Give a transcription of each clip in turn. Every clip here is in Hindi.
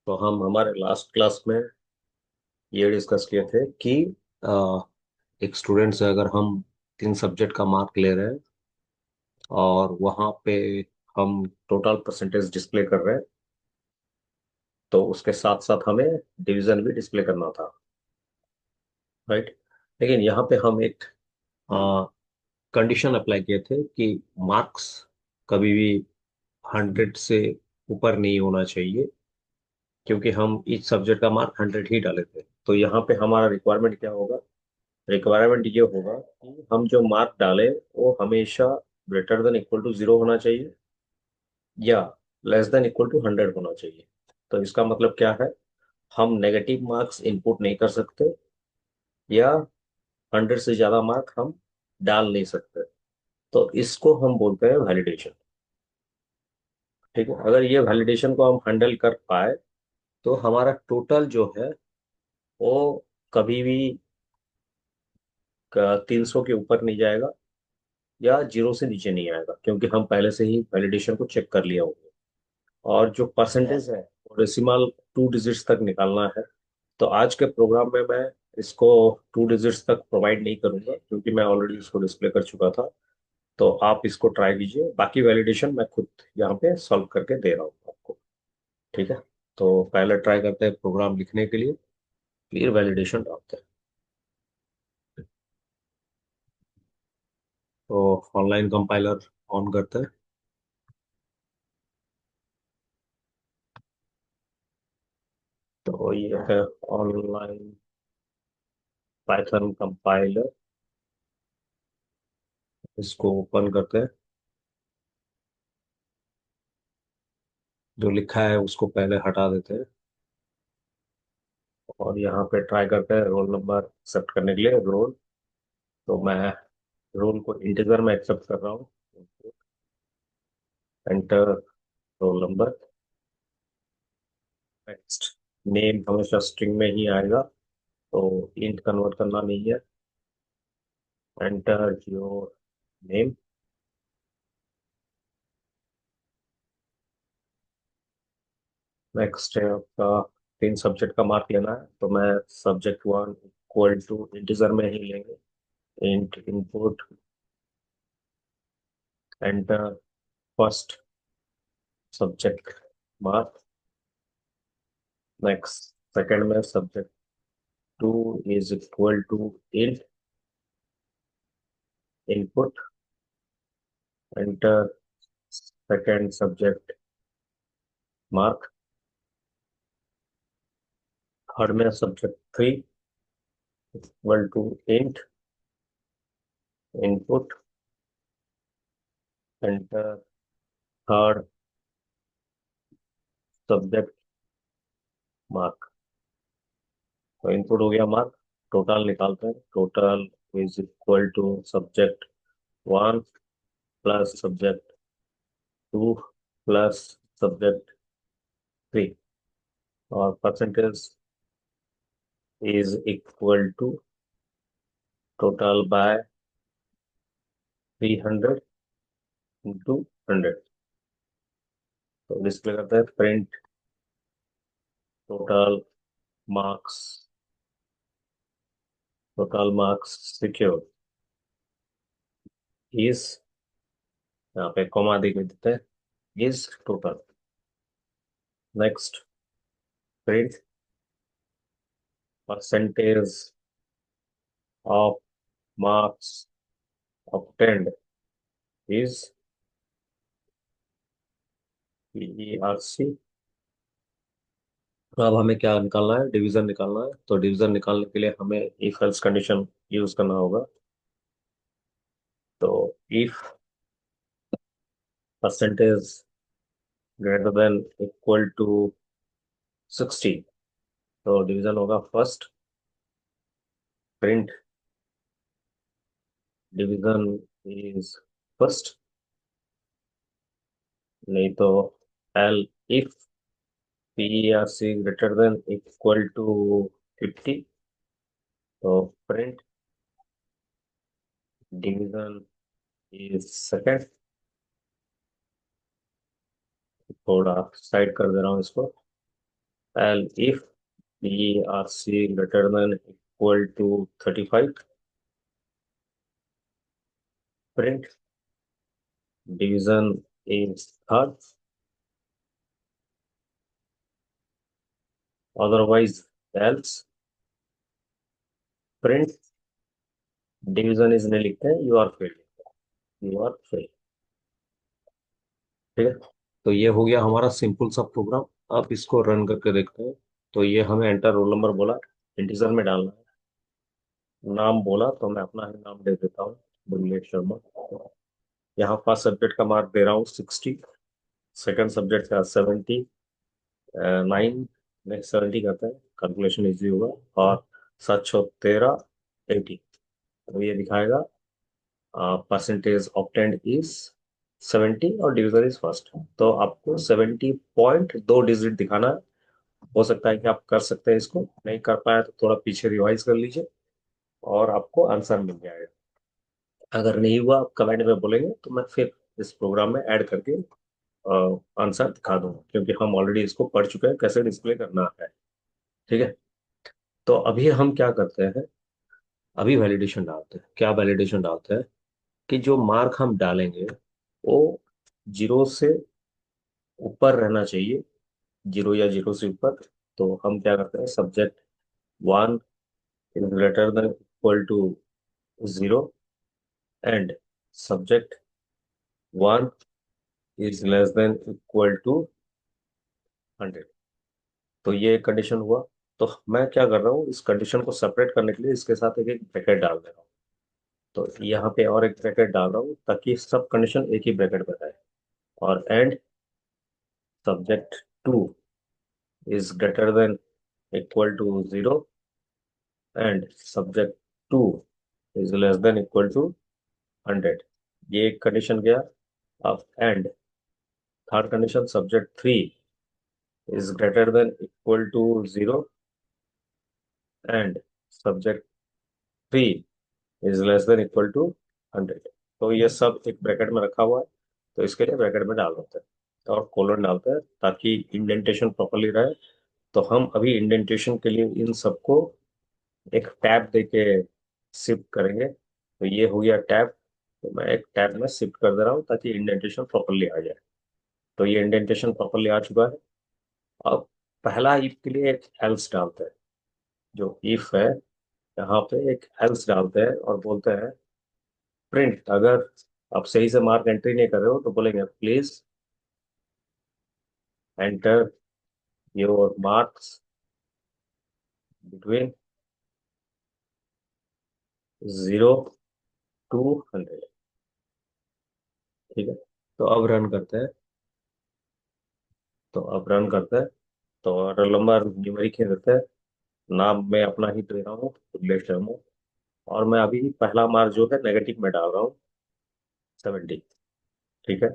तो हम हमारे लास्ट क्लास में ये डिस्कस किए थे कि एक स्टूडेंट से अगर हम 3 सब्जेक्ट का मार्क ले रहे हैं और वहाँ पे हम टोटल परसेंटेज डिस्प्ले कर रहे हैं, तो उसके साथ साथ हमें डिवीजन भी डिस्प्ले करना था। राइट। लेकिन यहाँ पे हम एक कंडीशन अप्लाई किए थे कि मार्क्स कभी भी 100 से ऊपर नहीं होना चाहिए, क्योंकि हम इस सब्जेक्ट का मार्क 100 ही डाले थे। तो यहाँ पे हमारा रिक्वायरमेंट क्या होगा? रिक्वायरमेंट ये होगा कि हम जो मार्क डालें वो हमेशा ग्रेटर देन इक्वल टू 0 होना चाहिए या लेस देन इक्वल टू 100 होना चाहिए। तो इसका मतलब क्या है? हम नेगेटिव मार्क्स इनपुट नहीं कर सकते या 100 से ज्यादा मार्क हम डाल नहीं सकते। तो इसको हम बोलते हैं वैलिडेशन। ठीक है, अगर ये वैलिडेशन को हम हैंडल कर पाए तो हमारा टोटल जो है वो कभी भी 300 के ऊपर नहीं जाएगा या 0 से नीचे नहीं आएगा, क्योंकि हम पहले से ही वैलिडेशन को चेक कर लिया होगा। और जो परसेंटेज है वो डेसिमल 2 डिजिट्स तक निकालना है। तो आज के प्रोग्राम में मैं इसको 2 डिजिट्स तक प्रोवाइड नहीं करूंगा, क्योंकि मैं ऑलरेडी इसको डिस्प्ले कर चुका था। तो आप इसको ट्राई कीजिए, बाकी वैलिडेशन मैं खुद यहाँ पे सॉल्व करके दे रहा हूँ आपको। ठीक है, तो पहले ट्राई करते हैं प्रोग्राम लिखने के लिए, फिर वैलिडेशन डालते हैं। तो ऑनलाइन कंपाइलर ऑन करते हैं। तो ये है ऑनलाइन पाइथन कंपाइलर। इसको ओपन करते हैं। जो लिखा है उसको पहले हटा देते हैं और यहाँ पे ट्राई करते हैं रोल नंबर एक्सेप्ट करने के लिए। रोल, तो मैं रोल को इंटीजर में एक्सेप्ट कर रहा हूँ। Enter roll number. Next, name हमेशा स्ट्रिंग में ही आएगा, तो इंट कन्वर्ट करना नहीं है। Enter your name. नेक्स्ट है आपका 3 सब्जेक्ट का मार्क लेना है, तो मैं सब्जेक्ट 1 इक्वल टू इंटीजर में ही लेंगे। Int input, enter first subject mark. Next, second में subject 2 is equal to int input, enter second subject mark. Third में subject 3 equal to int input, enter third subject mark. तो इनपुट हो गया मार्क। टोटल निकालते हैं। Total is equal to subject 1 plus subject 2 plus subject 3, और percentage is equal to total by 300 into 100। तो डिस्प्ले करते हैं print total marks. Total marks secure is, यहाँ पे कॉमा दे के देते हैं, is total. Next, print percentage of marks obtained is PERC। अब हमें क्या निकालना है? डिवीजन निकालना है। तो डिवीजन निकालने के लिए हमें इफ एल्स कंडीशन यूज करना होगा। तो if percentage greater than equal to 60, तो डिवीजन होगा first. Print division is first, नहीं तो elif PERC greater than equal to 50, तो प्रिंट डिवीजन इज सेकेंड। थोड़ा साइड कर दे रहा हूँ इसको। Elif B R C greater than equal to 35, print division is third, otherwise else print division is नहीं लिखते हैं, you are fail, you are fail. ठीक है, तो ये हो गया हमारा सिंपल सा प्रोग्राम। अब इसको रन करके देखते हैं। तो ये हमें एंटर रोल नंबर बोला, इंटीजर में डालना है, नाम बोला तो मैं अपना ही नाम दे देता हूँ, बुल्लेट शर्मा। यहाँ फर्स्ट सब्जेक्ट का मार्क दे रहा हूँ 60, सेकंड सब्जेक्ट का 79, नेक्स्ट 70 करते हैं, कैलकुलेशन इजी होगा। और 7 तेरह 80, तो ये दिखाएगा परसेंटेज ऑब्टेंड इज 70 और डिवीजन इज फर्स्ट। तो आपको 70.2 डिजिट दिखाना है। हो सकता है कि आप कर सकते हैं, इसको नहीं कर पाया तो थोड़ा पीछे रिवाइज कर लीजिए और आपको आंसर मिल जाएगा। अगर नहीं हुआ आप कमेंट में बोलेंगे तो मैं फिर इस प्रोग्राम में ऐड करके आंसर दिखा दूंगा, क्योंकि हम ऑलरेडी इसको पढ़ चुके हैं कैसे डिस्प्ले करना है। ठीक है, तो अभी हम क्या करते हैं, अभी वैलिडेशन डालते हैं। क्या वैलिडेशन डालते हैं कि जो मार्क हम डालेंगे वो 0 से ऊपर रहना चाहिए, 0 या 0 से ऊपर। तो हम क्या करते हैं, subject 1 is greater than equal to 0 and subject 1 is less than equal to 100। तो ये एक कंडीशन हुआ। तो मैं क्या कर रहा हूँ, इस कंडीशन को सेपरेट करने के लिए इसके साथ एक एक ब्रैकेट डाल दे रहा हूँ। तो यहाँ पे और एक ब्रैकेट डाल रहा हूँ ताकि सब कंडीशन एक ही ब्रैकेट में रहे। और and subject 2 is greater than equal to 0 and subject 2 is less than equal to 100। ये एक कंडीशन गया। अब and third condition, subject 3 is greater than equal to 0 and subject 3 is less than equal to 100। तो ये सब एक ब्रैकेट में रखा हुआ है, तो इसके लिए ब्रैकेट में डाल देते हैं और कोलन डालते हैं ताकि इंडेंटेशन प्रॉपरली रहे। तो हम अभी इंडेंटेशन के लिए इन सबको एक टैब देके शिफ्ट करेंगे। तो ये हो गया टैब, तो मैं एक टैब में शिफ्ट कर दे रहा हूँ ताकि इंडेंटेशन प्रॉपरली आ जाए। तो ये इंडेंटेशन प्रॉपरली आ चुका है। अब पहला इफ के लिए एक एल्स डालते हैं। जो इफ है, यहाँ पे एक एल्स डालते हैं और बोलते हैं प्रिंट, अगर आप सही से मार्क एंट्री नहीं कर रहे हो तो बोलेंगे please enter your marks between 0 to 100। ठीक है, तो अब रन करते हैं। तो अब रन करते हैं। तो रोल नंबर न्यूमेरिक ही देते हैं, नाम मैं अपना ही दे रहा हूँ, उल्लेख शर्मा। और मैं अभी पहला मार्क जो है नेगेटिव में डाल रहा हूँ, 70। ठीक है,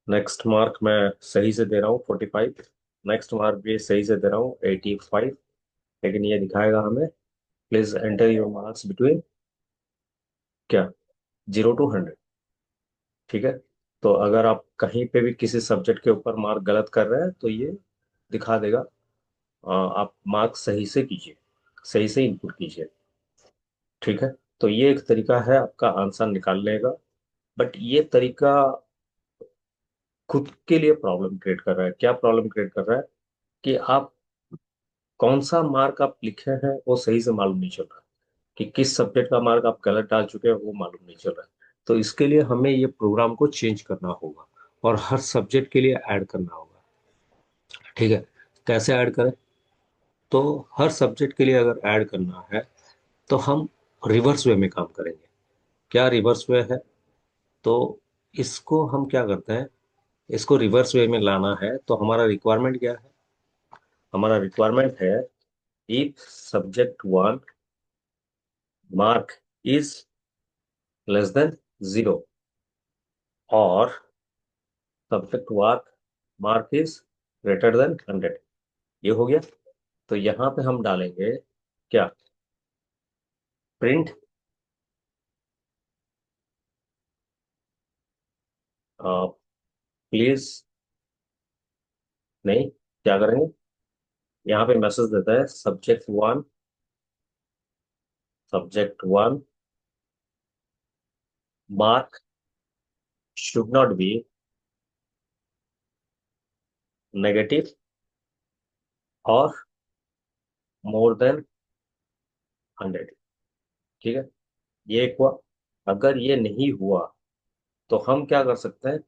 नेक्स्ट मार्क मैं सही से दे रहा हूँ 45, नेक्स्ट मार्क भी सही से दे रहा हूँ 85। लेकिन ये दिखाएगा हमें please enter your marks between क्या, 0 to 100। ठीक है, तो अगर आप कहीं पे भी किसी सब्जेक्ट के ऊपर मार्क गलत कर रहे हैं तो ये दिखा देगा। आप मार्क सही से कीजिए, सही से इनपुट कीजिए। ठीक है, तो ये एक तरीका है आपका आंसर निकालने का। बट ये तरीका खुद के लिए प्रॉब्लम क्रिएट कर रहा है। क्या प्रॉब्लम क्रिएट कर रहा है कि आप कौन सा मार्क आप लिखे हैं वो सही से मालूम नहीं चल रहा, कि किस सब्जेक्ट का मार्क आप गलत डाल चुके हैं वो मालूम नहीं चल रहा है। तो इसके लिए हमें ये प्रोग्राम को चेंज करना होगा और हर सब्जेक्ट के लिए ऐड करना होगा। ठीक है, कैसे ऐड करें? तो हर सब्जेक्ट के लिए अगर ऐड करना है तो हम रिवर्स वे में काम करेंगे। क्या रिवर्स वे है? तो इसको हम क्या करते हैं, इसको रिवर्स वे में लाना है तो हमारा रिक्वायरमेंट क्या है? हमारा रिक्वायरमेंट है if subject 1 mark is less then 0 और subject 1 mark is greater than 100। ये हो गया। तो यहाँ पे हम डालेंगे क्या, प्रिंट प्लीज, नहीं, क्या करेंगे, यहाँ पे मैसेज देता है subject one mark should not be negative or more than 100। ठीक है, ये एक हुआ। अगर ये नहीं हुआ तो हम क्या कर सकते हैं,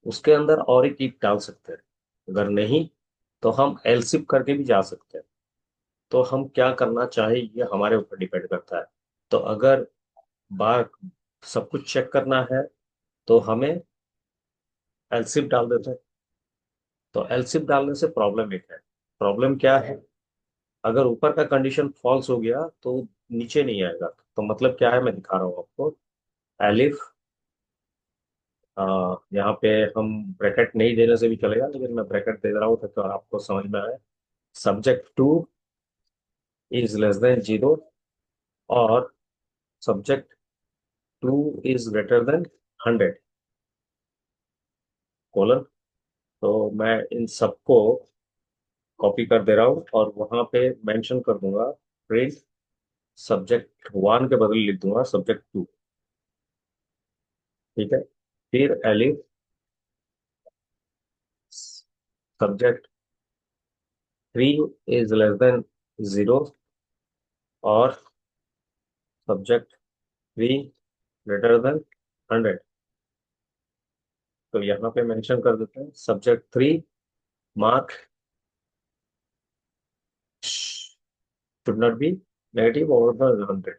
उसके अंदर और एक कीप डाल सकते हैं। अगर नहीं तो हम एलसिप करके भी जा सकते हैं। तो हम क्या करना चाहे ये हमारे ऊपर डिपेंड करता है। तो अगर बार सब कुछ चेक करना है तो हमें एलसिप डाल देते हैं। तो एलसिप डालने से प्रॉब्लम एक है। प्रॉब्लम क्या है, अगर ऊपर का कंडीशन फॉल्स हो गया तो नीचे नहीं आएगा। तो मतलब क्या है, मैं दिखा रहा हूँ आपको। एलिफ, यहाँ पे हम ब्रैकेट नहीं देने से भी चलेगा, लेकिन मैं ब्रैकेट दे रहा हूँ तो आपको समझ में आए। सब्जेक्ट 2 इज लेस देन 0 और subject 2 is greater than 100 colon. तो मैं इन सबको कॉपी कर दे रहा हूँ और वहां पे मेंशन कर दूंगा प्रिंट सब्जेक्ट 1 के बदले लिख दूंगा सब्जेक्ट 2। ठीक है, फिर elif subject 3 is less then 0 और सब्जेक्ट 3 ग्रेटर देन 100। तो यहाँ पे मेंशन कर देते हैं subject 3 mark should not be negative over 100।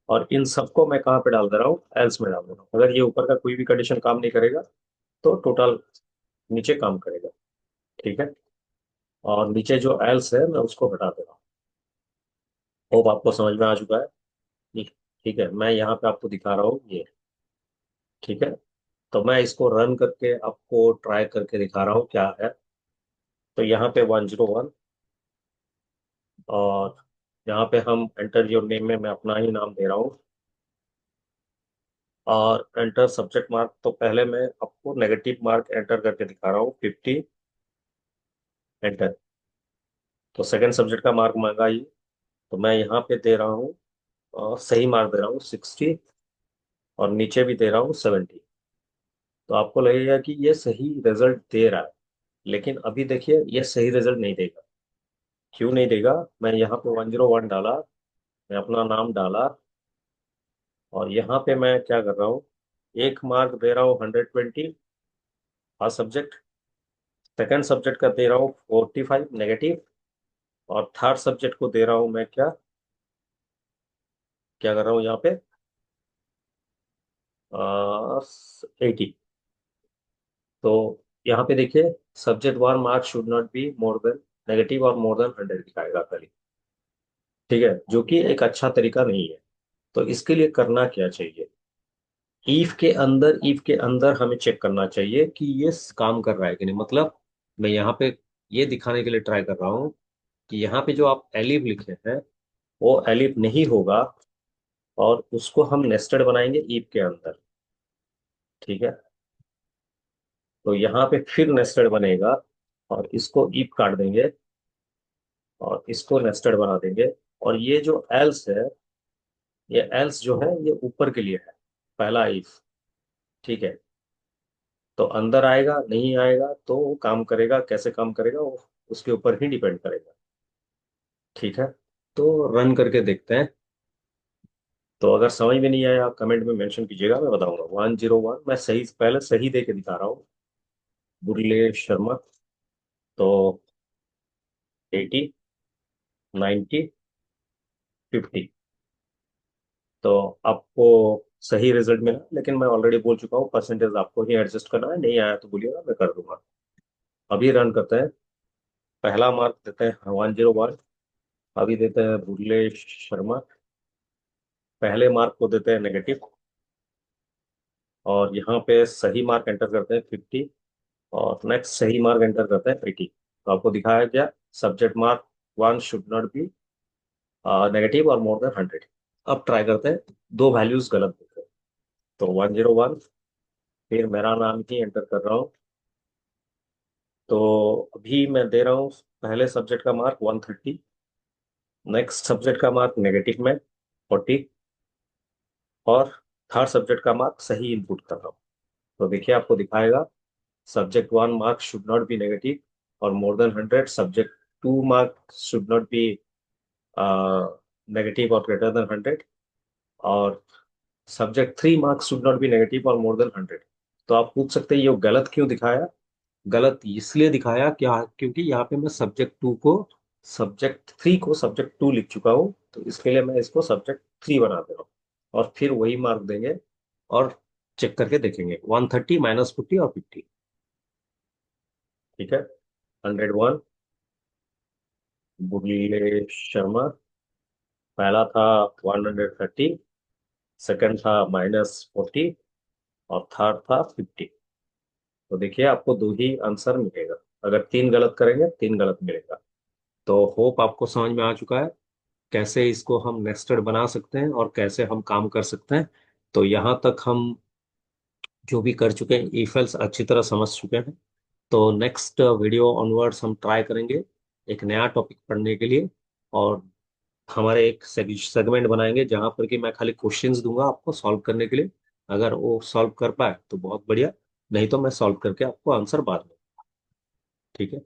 और इन सबको मैं कहाँ पे डाल दे रहा हूँ, एल्स में डाल दे रहा हूँ। अगर ये ऊपर का कोई भी कंडीशन काम नहीं करेगा तो टोटल नीचे काम करेगा। ठीक है, और नीचे जो एल्स है मैं उसको हटा दे रहा हूँ। होप आपको समझ में आ चुका है। ठीक ठीक है, मैं यहाँ पे आपको दिखा रहा हूँ ये। ठीक है, तो मैं इसको रन करके आपको ट्राई करके दिखा रहा हूँ क्या है। तो यहाँ पे 101 और यहाँ पे हम एंटर योर नेम में मैं अपना ही नाम दे रहा हूँ और एंटर सब्जेक्ट मार्क। तो पहले मैं आपको नेगेटिव मार्क एंटर करके दिखा रहा हूँ 50, एंटर। तो सेकंड सब्जेक्ट का मार्क मांगा ही, तो मैं यहाँ पे दे रहा हूँ और सही मार्क दे रहा हूँ 60 और नीचे भी दे रहा हूँ 70। तो आपको लगेगा कि ये सही रिजल्ट दे रहा है, लेकिन अभी देखिए ये सही रिजल्ट नहीं देगा। क्यों नहीं देगा, मैं यहाँ पे 101 डाला, मैं अपना नाम डाला और यहाँ पे मैं क्या कर रहा हूँ, एक मार्क दे रहा हूँ 120 फर्स्ट सब्जेक्ट, सेकंड सब्जेक्ट का दे रहा हूँ 45 नेगेटिव और थर्ड सब्जेक्ट को दे रहा हूँ मैं क्या क्या कर रहा हूँ यहाँ पे 80। तो यहाँ पे देखिए subject 1 mark should not be more than negative or more than 100 दिखाएगा खाली। ठीक है, जो कि एक अच्छा तरीका नहीं है। तो इसके लिए करना क्या चाहिए, इफ के अंदर हमें चेक करना चाहिए कि ये काम कर रहा है कि नहीं। मतलब मैं यहाँ पे ये दिखाने के लिए ट्राई कर रहा हूँ कि यहाँ पे जो आप एलिफ लिखे हैं वो एलिफ नहीं होगा और उसको हम नेस्टेड बनाएंगे इफ के अंदर। ठीक है, तो यहाँ पे फिर नेस्टेड बनेगा और इसको इफ काट देंगे और इसको नेस्टेड बना देंगे। और ये जो एल्स है, ये एल्स जो है ये ऊपर के लिए है, पहला इफ। ठीक है, तो अंदर आएगा नहीं आएगा तो वो काम करेगा, कैसे काम करेगा वो उसके ऊपर ही डिपेंड करेगा। ठीक है, तो रन करके देखते हैं। तो अगर समझ में नहीं आया आप कमेंट में मेंशन कीजिएगा, मैं बताऊंगा। 101 मैं सही पहले सही दे के दिखा रहा हूँ, मुरली शर्मा। तो 80, 90, 50। तो आपको सही रिजल्ट मिला, लेकिन मैं ऑलरेडी बोल चुका हूँ परसेंटेज आपको ही एडजस्ट करना है। नहीं आया तो बोलिएगा, मैं कर दूंगा। अभी रन करते हैं। पहला मार्क देते हैं 101, अभी देते हैं मुरली शर्मा। पहले मार्क को देते हैं नेगेटिव और यहाँ पे सही मार्क एंटर करते हैं 50 और नेक्स्ट सही मार्क एंटर करते हैं 80। तो आपको दिखाया गया subject mark 1 should not be negative or more than 100। अब ट्राई करते हैं, दो वैल्यूज गलत देते हैं। तो 101, फिर मेरा नाम ही एंटर कर रहा हूँ तो अभी मैं दे रहा हूँ पहले सब्जेक्ट का मार्क 130, नेक्स्ट सब्जेक्ट का मार्क नेगेटिव में 40, और थर्ड सब्जेक्ट का मार्क सही इनपुट कर रहा हूँ। तो देखिए आपको दिखाएगा, subject 1 mark should not be negative or more than 100, subject 2 mark should not be negative or greater than 100, और subject 3 marks should not be negative or more than 100। तो आप पूछ सकते हैं ये गलत क्यों दिखाया। गलत इसलिए दिखाया क्या, क्योंकि यहाँ पे मैं सब्जेक्ट थ्री को सब्जेक्ट टू लिख चुका हूँ, तो इसके लिए मैं इसको सब्जेक्ट थ्री बना दे रहा हूँ, और फिर वही मार्क देंगे और चेक करके देखेंगे 130 -40 और 50। ठीक है। 101 बुल्ले शर्मा, पहला था 130, सेकंड था -40, और थर्ड था 50। तो देखिए आपको दो ही आंसर मिलेगा, अगर तीन गलत करेंगे तीन गलत मिलेगा। तो होप आपको समझ में आ चुका है कैसे इसको हम नेस्टेड बना सकते हैं और कैसे हम काम कर सकते हैं। तो यहाँ तक हम जो भी कर चुके हैं इफ एल्स अच्छी तरह समझ चुके हैं। तो नेक्स्ट वीडियो ऑनवर्ड्स हम ट्राई करेंगे एक नया टॉपिक पढ़ने के लिए, और हमारे एक सेगमेंट बनाएंगे जहां पर कि मैं खाली क्वेश्चंस दूंगा आपको सॉल्व करने के लिए। अगर वो सॉल्व कर पाए तो बहुत बढ़िया, नहीं तो मैं सॉल्व करके आपको आंसर बाद में। ठीक है।